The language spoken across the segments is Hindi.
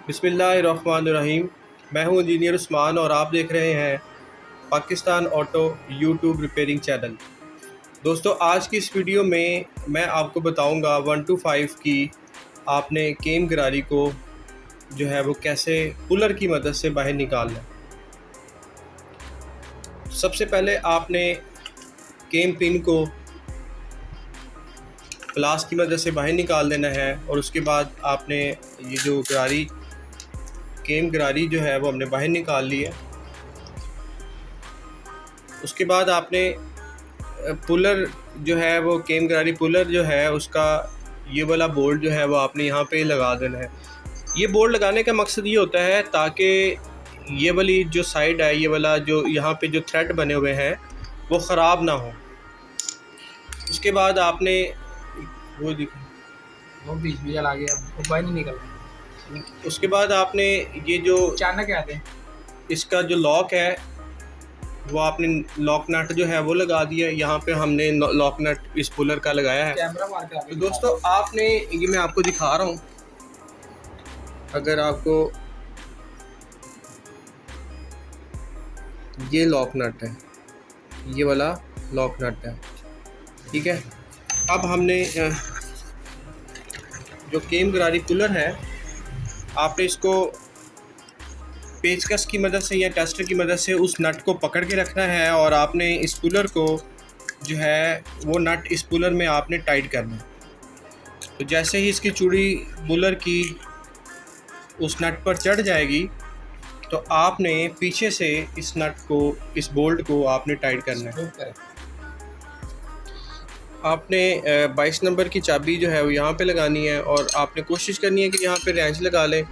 बिस्मिल्लाहिर्रहमानिर्रहीम। मैं हूं इंजीनियर उस्मान और आप देख रहे हैं Pakistan auto YouTube repairing channel. दोस्तों, आज की इस वीडियो में मैं आपको बताऊंगा 1 to 5 की आपने केम गरारी को जो है वो कैसे पुलर की मदद से बाहर निकालना है। सबसे पहले आपने केम पिन को प्लास की मदद से बाहर निकाल देना है और उसके बाद आपने ये जो केम गरारी जो है वो हमने बाहर निकाल ली है। उसके बाद आपने पुलर जो है वो केम गरारी पुलर जो है उसका ये वाला बोल्ट जो है वो आपने यहाँ पे लगा देना है। ये बोल्ट लगाने का मकसद ये होता है ताकि ये वाली जो साइड है, ये वाला जो यहाँ पे जो थ्रेड बने हुए हैं वो ख़राब ना हो। उसके बाद आपने वो बीच में चला गया, वो बाहर नहीं निकल। उसके बाद आपने ये जो अचानक आते हैं इसका जो लॉक है वो आपने लॉक नट जो है वो लगा दिया। यहाँ पे हमने लॉक नट इस पुलर का लगाया है। कैमरा मार के तो दोस्तों, आपने ये मैं आपको दिखा रहा हूँ, अगर आपको ये लॉक नट है, ये वाला लॉक नट है, ठीक है। अब हमने जो केम गरारी पुलर है, आपने इसको पेचकस की मदद से या टेस्टर की मदद से उस नट को पकड़ के रखना है और आपने इस पुलर को जो है वो नट इस पुलर में आपने टाइट करना है। तो जैसे ही इसकी चूड़ी पुलर की उस नट पर चढ़ जाएगी तो आपने पीछे से इस नट को, इस बोल्ट को आपने टाइट करना है। आपने 22 नंबर की चाबी जो है वो यहाँ पे लगानी है और आपने कोशिश करनी है कि यहाँ पे रेंच लगा लें,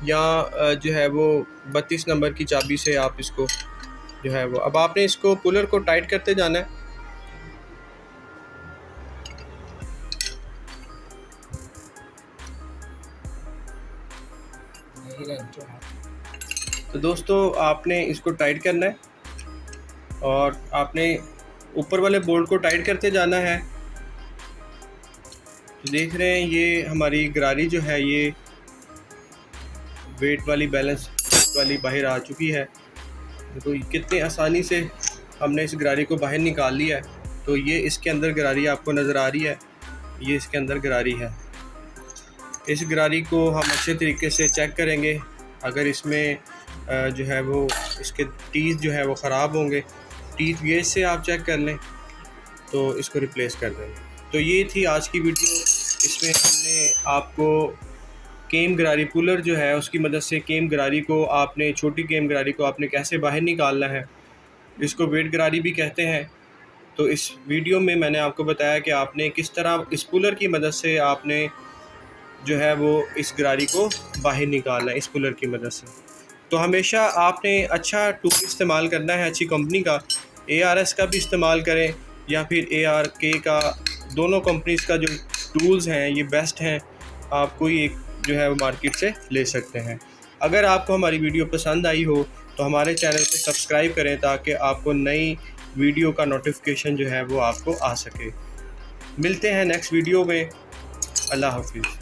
या जो है वो 32 नंबर की चाबी से आप इसको जो है वो, अब आपने इसको पुलर को टाइट करते जाना है। तो दोस्तों, आपने इसको टाइट करना है और आपने ऊपर वाले बोल्ट को टाइट करते जाना है। तो देख रहे हैं ये हमारी गरारी जो है ये वेट वाली, बैलेंस वाली बाहर आ चुकी है। तो कितने आसानी से हमने इस गरारी को बाहर निकाल लिया है। तो ये इसके अंदर गरारी आपको नज़र आ रही है, ये इसके अंदर गरारी है। इस गरारी को हम अच्छे तरीके से चेक करेंगे। अगर इसमें जो है वो इसके टीथ जो है वो ख़राब होंगे, टीथ गेज से आप चेक कर लें तो इसको रिप्लेस कर देंगे। तो ये थी आज की वीडियो। इसमें हमने आपको केम गरारी पुलर जो है उसकी मदद से केम गरारी को आपने, छोटी केम गरारी को आपने कैसे बाहर निकालना है। इसको वेट गरारी भी कहते हैं। तो इस वीडियो में मैंने आपको बताया कि आपने किस तरह इस पुलर की मदद से आपने जो है वो इस गरारी को बाहर निकालना है इस पुलर की मदद से। तो हमेशा आपने अच्छा टूल इस्तेमाल करना है, अच्छी कंपनी का। ARS का भी इस्तेमाल करें या फिर ARK का, दोनों कंपनीज़ का जो टूल्स हैं ये बेस्ट हैं। आप कोई एक जो है वो मार्केट से ले सकते हैं। अगर आपको हमारी वीडियो पसंद आई हो तो हमारे चैनल को सब्सक्राइब करें ताकि आपको नई वीडियो का नोटिफिकेशन जो है वो आपको आ सके। मिलते हैं नेक्स्ट वीडियो में। अल्लाह हाफिज़।